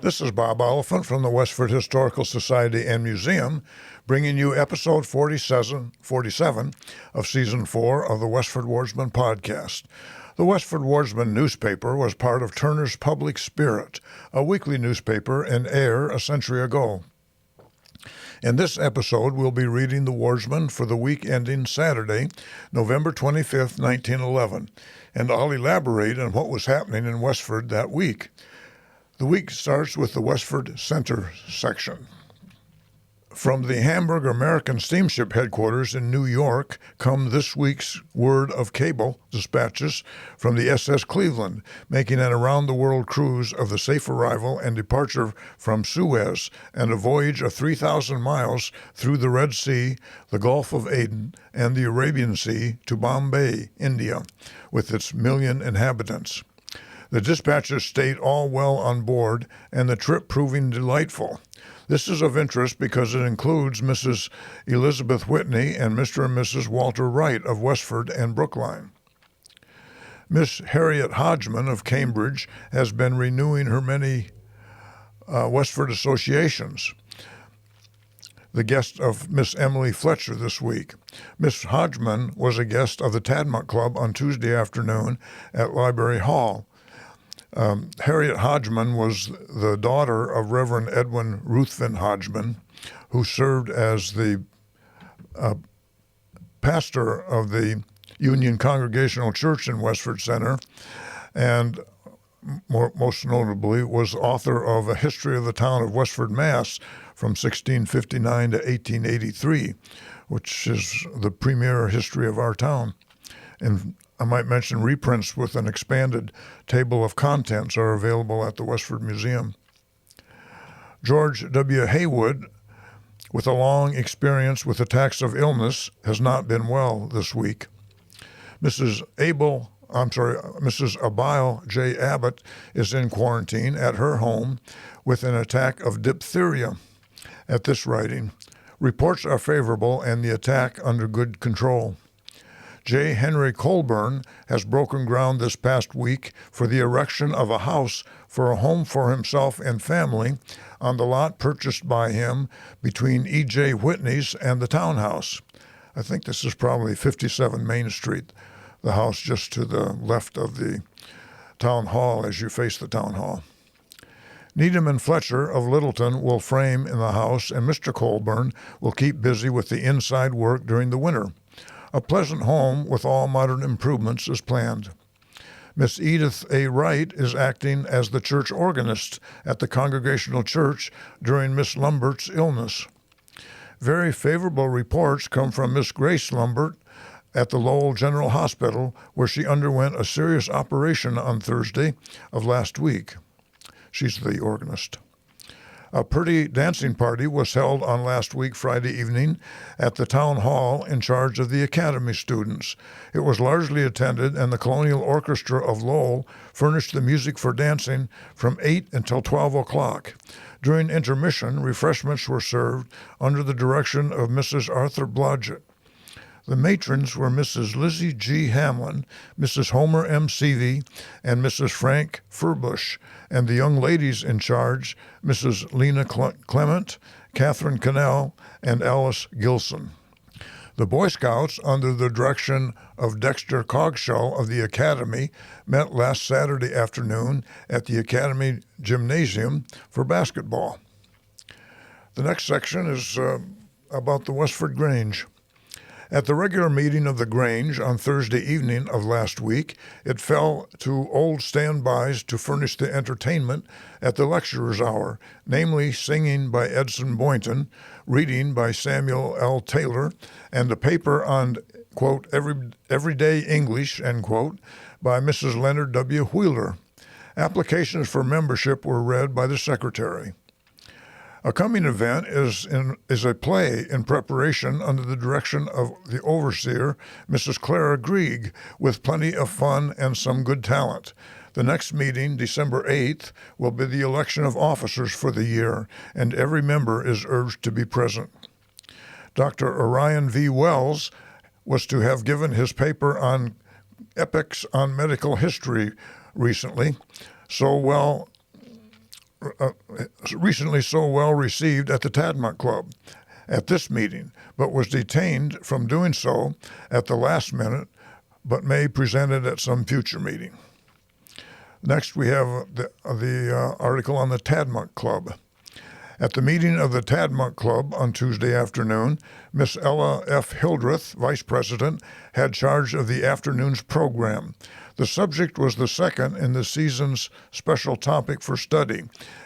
This is Bob Oliphant from the Westford Historical Society and Museum, bringing you episode 47 of Season 4 of the Westford Wardsman podcast. The Westford Wardsman newspaper was part of Turner's Public Spirit, a weekly newspaper in Ayer a century ago. In this episode, we'll be reading the Wardsman for the week ending Saturday, November 25th, 1911, and I'll elaborate on what was happening in Westford that week. The week starts with the Westford Center section. From the Hamburg American Steamship Headquarters in New York come this week's word of cable dispatches from the SS Cleveland, making an around-the-world cruise of the safe arrival and departure from Suez and a voyage of 3,000 miles through the Red Sea, the Gulf of Aden, and the Arabian Sea to Bombay, India, with its 1 million inhabitants. The dispatches state all well on board and the trip proving delightful. This is of interest because it includes Mrs. Elizabeth Whitney and Mr. and Mrs. Walter Wright of Westford and Brookline. Miss Harriet Hodgman of Cambridge has been renewing her many Westford associations. The guest of Miss Emily Fletcher this week. Miss Hodgman was a guest of the Tadmont Club on Tuesday afternoon at Library Hall. Harriet Hodgman was the daughter of Reverend Edwin Ruthven Hodgman, who served as the pastor of the Union Congregational Church in Westford Center, and most notably was author of A History of the Town of Westford, Mass. From 1659 to 1883, which is the premier history of our town. And I might mention reprints with an expanded table of contents are available at the Westford Museum. George W. Haywood, with a long experience with attacks of illness, has not been well this week. Mrs. Abile J. Abbott is in quarantine at her home with an attack of diphtheria. At this writing, reports are favorable and the attack under good control. J. Henry Colburn has broken ground this past week for the erection of a house for a home for himself and family on the lot purchased by him between E.J. Whitney's and the townhouse. I think this is probably 57 Main Street, the house just to the left of the town hall as you face the town hall. Needham and Fletcher of Littleton will frame in the house, and Mr. Colburn will keep busy with the inside work during the winter. A pleasant home with all modern improvements is planned. Miss Edith A. Wright is acting as the church organist at the Congregational Church during Miss Lumbert's illness. Very favorable reports come from Miss Grace Lumbert at the Lowell General Hospital, where she underwent a serious operation on Thursday of last week. She's the organist. A pretty dancing party was held on last week, Friday evening, at the town hall in charge of the academy students. It was largely attended, and the Colonial Orchestra of Lowell furnished the music for dancing from 8 until 12 o'clock. During intermission, refreshments were served under the direction of Mrs. Arthur Blodgett. The matrons were Mrs. Lizzie G. Hamlin, Mrs. Homer M. Seavey, and Mrs. Frank Furbush, and the young ladies in charge, Mrs. Lena Clement, Catherine Cannell, and Alice Gilson. The Boy Scouts, under the direction of Dexter Coggeshall of the Academy, met last Saturday afternoon at the Academy Gymnasium for basketball. The next section is about the Westford Grange. At the regular meeting of the Grange on Thursday evening of last week, it fell to old standbys to furnish the entertainment at the lecturer's hour, namely singing by Edson Boynton, reading by Samuel L. Taylor, and a paper on, quote, everyday English, end quote, by Mrs. Leonard W. Wheeler. Applications for membership were read by the secretary. A coming event is a play in preparation under the direction of the overseer, Mrs. Clara Grieg, with plenty of fun and some good talent. The next meeting, December 8th, will be the election of officers for the year, and every member is urged to be present. Dr. Orion V. Wells was to have given his paper on epics on medical history recently, so well recently so well received at the Tadmont Club at this meeting, but was detained from doing so at the last minute, but may present it at some future meeting. Next, we have the article on the Tadmont Club. At the meeting of the Tadmont Club on Tuesday afternoon, Miss Ella F. Hildreth, Vice President, had charge of the afternoon's program. The subject was the second in the season's special topic for study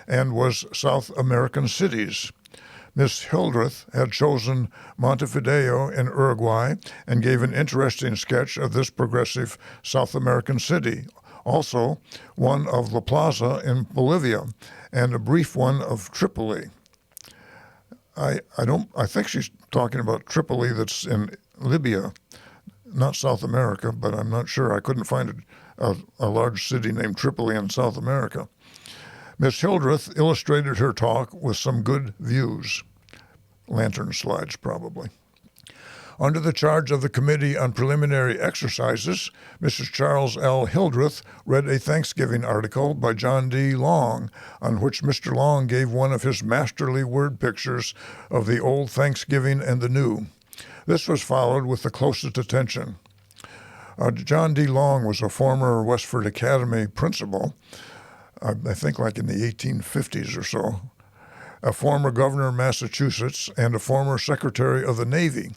and was South American cities. Miss Hildreth had chosen Montevideo in Uruguay and gave an interesting sketch of this progressive South American city, also one of La Plaza in Bolivia, and a brief one of Tripoli. I think she's talking about Tripoli that's in Libya, not South America, but I'm not sure. I couldn't find a large city named Tripoli in South America. Miss Hildreth illustrated her talk with some good views. Lantern slides, probably. Under the charge of the Committee on Preliminary Exercises, Mrs. Charles L. Hildreth read a Thanksgiving article by John D. Long, on which Mr. Long gave one of his masterly word pictures of the old Thanksgiving and the new. This was followed with the closest attention. John D. Long was a former Westford Academy principal, I think like in the 1850s or so, a former governor of Massachusetts, and a former Secretary of the Navy.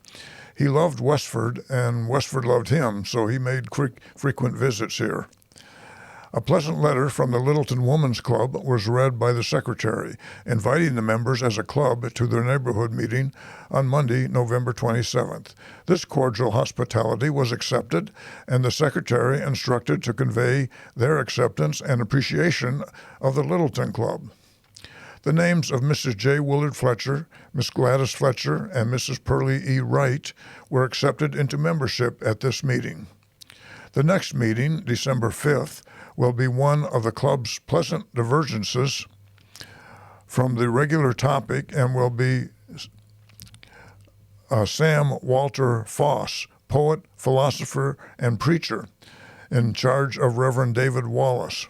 He loved Westford, and Westford loved him, so he made frequent visits here. A pleasant letter from the Littleton Women's Club was read by the secretary, inviting the members as a club to their neighborhood meeting on Monday, November 27th. This cordial hospitality was accepted, and the secretary instructed to convey their acceptance and appreciation of the Littleton Club. The names of Mrs. J. Willard Fletcher, Miss Gladys Fletcher, and Mrs. Pearlie E. Wright were accepted into membership at this meeting. The next meeting, December 5th, will be one of the club's pleasant divergences from the regular topic and will be Sam Walter Foss, poet, philosopher, and preacher, in charge of Reverend David Wallace.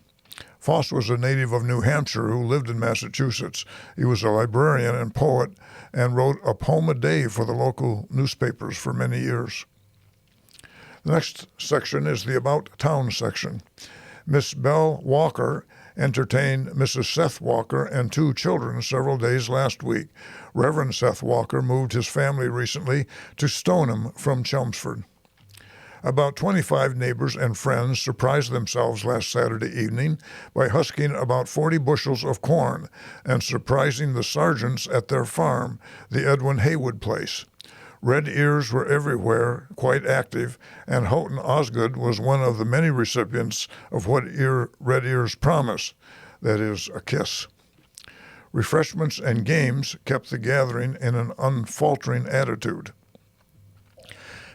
Foss was a native of New Hampshire who lived in Massachusetts. He was a librarian and poet and wrote a poem a day for the local newspapers for many years. The next section is the About Town section. Miss Belle Walker entertained Mrs. Seth Walker and two children several days last week. Reverend Seth Walker moved his family recently to Stoneham from Chelmsford. About 25 neighbors and friends surprised themselves last Saturday evening by husking about 40 bushels of corn and surprising the sergeants at their farm, the Edwin Haywood place. Red ears were everywhere, quite active, and Houghton Osgood was one of the many recipients of what red ears promise, that is, a kiss. Refreshments and games kept the gathering in an unfaltering attitude.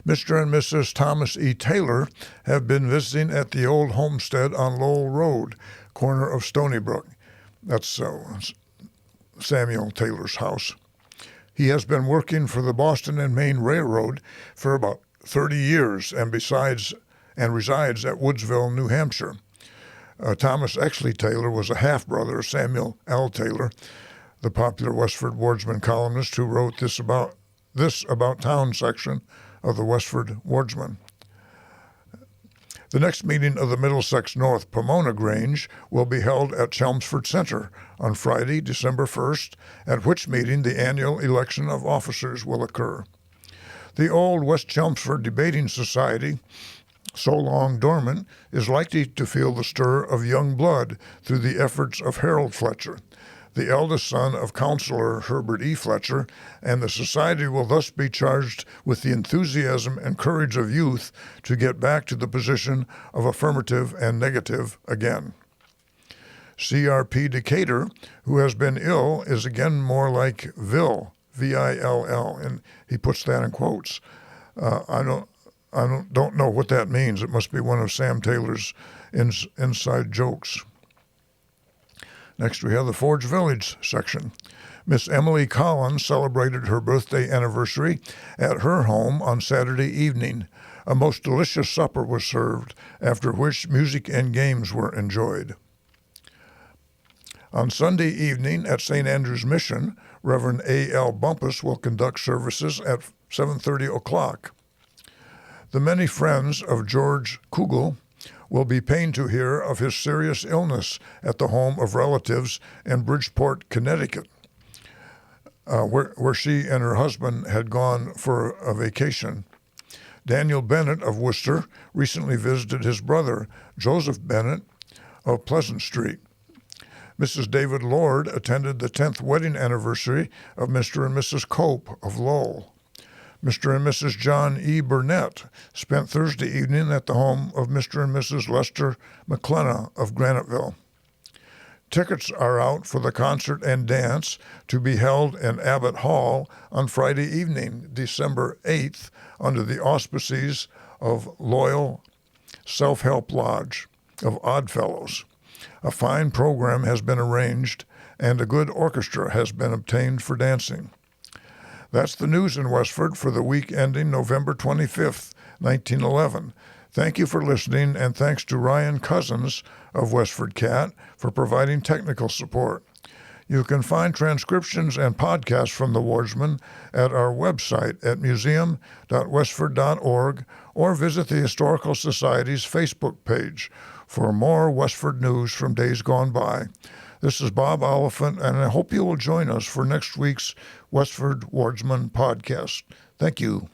Mr. and Mrs. Thomas E. Taylor have been visiting at the old homestead on Lowell Road, corner of Stony Brook. That's Samuel Taylor's house. He has been working for the Boston and Maine Railroad for about 30 years and resides at Woodsville, New Hampshire. Thomas Exley Taylor was a half-brother of Samuel L. Taylor, the popular Westford Wardsman columnist who wrote this About Town section of the Westford Wardsman. The next meeting of the Middlesex North Pomona Grange will be held at Chelmsford Center on Friday, December 1st, at which meeting the annual election of officers will occur. The old West Chelmsford Debating Society, so long dormant, is likely to feel the stir of young blood through the efforts of Harold Fletcher, the eldest son of Councillor Herbert E. Fletcher, and the society will thus be charged with the enthusiasm and courage of youth to get back to the position of affirmative and negative again. CRP Decatur, who has been ill, is again more like Vill, V-I-L-L, and he puts that in quotes. I don't know what that means. It must be one of Sam Taylor's inside jokes. Next, we have the Forge Village section. Miss Emily Collins celebrated her birthday anniversary at her home on Saturday evening. A most delicious supper was served, after which music and games were enjoyed. On Sunday evening at St. Andrew's Mission, Reverend A.L. Bumpus will conduct services at 7:30 o'clock. The many friends of George Kugel will be pained to hear of his serious illness at the home of relatives in Bridgeport, Connecticut, where she and her husband had gone for a vacation. Daniel Bennett of Worcester recently visited his brother, Joseph Bennett of Pleasant Street. Mrs. David Lord attended the 10th wedding anniversary of Mr. and Mrs. Cope of Lowell. Mr. and Mrs. John E. Burnett spent Thursday evening at the home of Mr. and Mrs. Lester McClenna of Graniteville. Tickets are out for the concert and dance to be held in Abbott Hall on Friday evening, December 8th, under the auspices of Loyal Self-Help Lodge of Oddfellows. A fine program has been arranged, and a good orchestra has been obtained for dancing. That's the news in Westford for the week ending November 25th, 1911. Thank you for listening, and thanks to Ryan Cousins of Westford CAT for providing technical support. You can find transcriptions and podcasts from the Wardsman at our website at museum.westford.org or visit the Historical Society's Facebook page for more Westford news from days gone by. This is Bob Oliphant, and I hope you will join us for next week's Westford Wardsman podcast. Thank you.